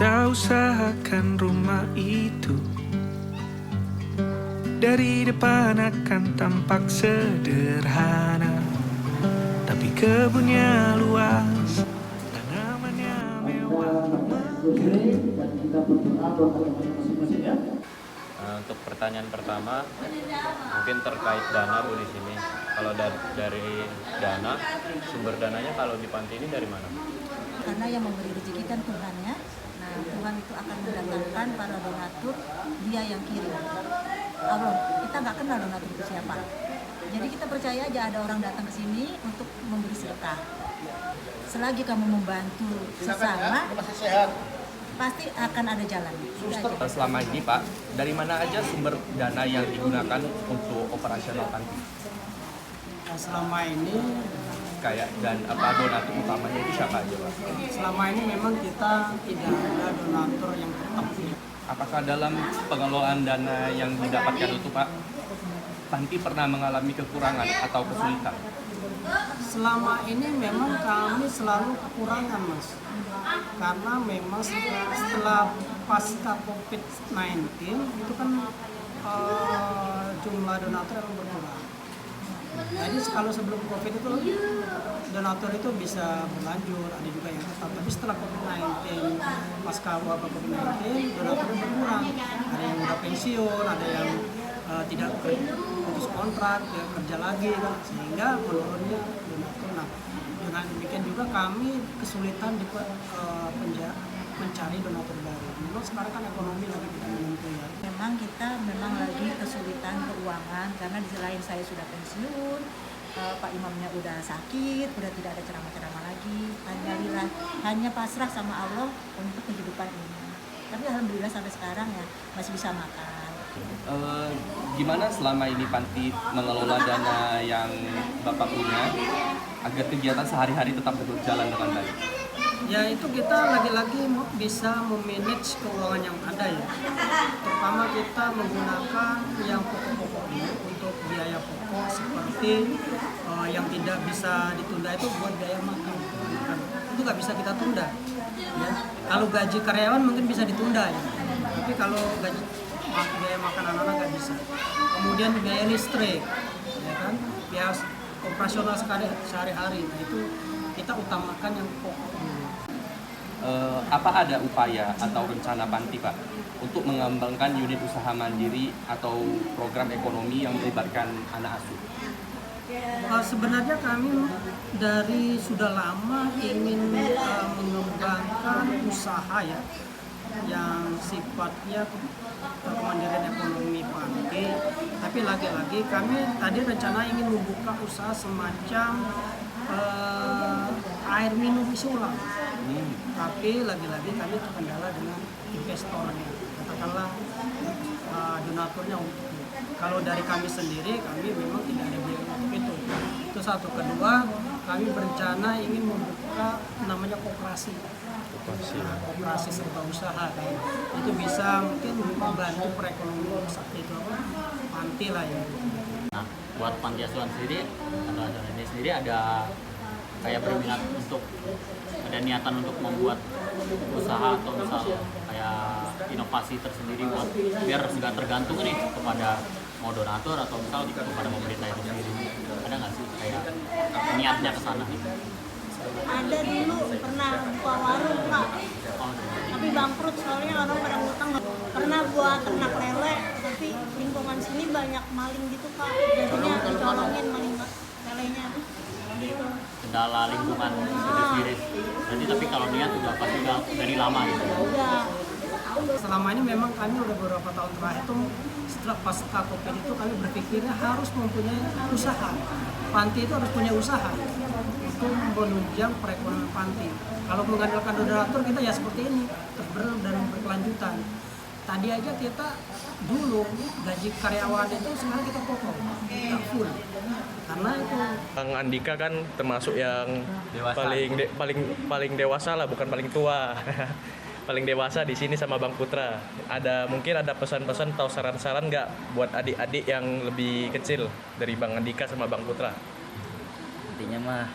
Kita usahakan rumah itu dari depan akan tampak sederhana, tapi kebunnya luas, tanamannya mewah. Dan kita berdoa buat teman-teman masing-masing ya. Untuk pertanyaan pertama, mungkin terkait dana Bu di sini. Kalau dari dana, sumber dananya kalau di panti ini dari mana? Karena yang memberi rezeki kan Tuhannya. Nah, Tuhan itu akan mendatangkan para donatur, Dia yang kirim. Allah, kita nggak kenal donatur itu siapa. Jadi kita percaya aja ada orang datang ke sini untuk memberi sedekah. Selagi kamu membantu sesama, pasti akan ada jalan. Selama ini Pak, dari mana aja sumber dana yang digunakan untuk operasional panti? Selama ini Kayak dan donatur utamanya itu siapa aja Pak? selama ini memang kita tidak ada donatur yang tetap. Apakah dalam pengelolaan dana yang didapatkan itu Pak, panti pernah mengalami kekurangan atau kesulitan? Selama ini memang kami selalu kekurangan Mas, karena memang setelah pasca COVID-19 itu kan jumlah donatur yang berkurang. Jadi kalau sebelum COVID itu donatur itu bisa berlanjur, ada juga yang tetap. Tapi setelah COVID-19, pasca wabah COVID-19, donatur berkurang. Ada yang udah pensiun, ada yang tidak putus kontrak, ya, kerja lagi kan, sehingga menurunnya donatur. Nah, dengan demikian juga kami kesulitan di mencari donatur baru. Memang sekarang kan ekonomi lagi tidak menentu ya. Memang lagi kesulitan keuangan karena di selain saya sudah pensiun, Pak Imamnya udah sakit, udah tidak ada ceramah-ceramah lagi. Hanya pasrah sama Allah untuk kehidupan ini. Tapi alhamdulillah sampai sekarang ya masih bisa makan. Gimana selama ini panti mengelola dana yang Bapak punya agar kegiatan sehari-hari tetap berjalan dengan baik? Ya itu kita lagi-lagi bisa memanage keuangan yang ada ya. Terutama kita menggunakan yang pokok-pokok ini untuk biaya pokok seperti yang tidak bisa ditunda itu buat biaya makan. Itu nggak bisa kita tunda. Ya. Kalau gaji karyawan mungkin bisa ditunda ya. Tapi kalau biaya makan anak-anak nggak bisa. Kemudian biaya listrik, ya kan, biaya operasional sehari-hari. Nah, itu kita utamakan yang pokok dulu. Apa ada upaya atau rencana panti Pak untuk mengembangkan unit usaha mandiri atau program ekonomi yang melibatkan anak asuh? Sebenarnya kami dari sudah lama ingin mengembangkan usaha ya yang sifatnya kemandirian ekonomi panti, tapi lagi-lagi kami tadi rencana ingin membuka usaha semacam air minum isi ulang. Tapi lagi-lagi kami terkendala dengan investornya, katakanlah donaturnya untuk itu. Kalau dari kami sendiri, kami memang tidak ada biaya untuk itu. Itu satu. Kedua, kami berencana ingin membuka namanya koperasi. Koperasi serba usaha kan. Itu bisa mungkin membantu perekonomian itu panti lah ya. Nah, buat panti asuhan sendiri atau asuhan ini sendiri ada kayak berminat untuk ada niatan untuk membuat usaha atau misal kayak inovasi tersendiri buat biar nggak tergantung nih kepada mau donatur atau misal kepada pemerintah itu sendiri. Ada nggak sih kayak niatnya ke sana nih? Ada dulu pernah buka warung Kak, tapi bangkrut soalnya orang pada ngutang. Pernah buat ternak lele, tapi lingkungan sini banyak maling gitu Kak, jadinya dicolongin maling lelenya gitu. Kendala lingkungan sendiri. Jadi tapi kalau niat udah pasti udah dari lama gitu. Udah. Selama ini memang kami udah beberapa tahun terakhir itu setelah pasca COVID itu kami berpikirnya harus mempunyai usaha. Panti itu harus punya usaha untuk menunjang perekonomian panti. Kalau mengandalkan donatur kita ya seperti ini, terus dan berkelanjutan. Tadi aja kita dulu gaji karyawan itu sekarang kita potong, kita full. Karena itu Bang Andika kan termasuk yang Dewasa. paling dewasa lah, bukan paling tua. Paling dewasa di sini sama Bang Putra. Mungkin ada pesan-pesan atau saran-saran nggak buat adik-adik yang lebih kecil dari Bang Andika sama Bang Putra? Intinya mah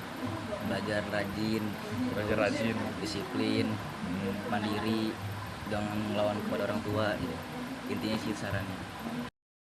belajar rajin, Belajar rajin, disiplin, mandiri, jangan melawan kepada orang tua gitu. Intinya sih sarannya.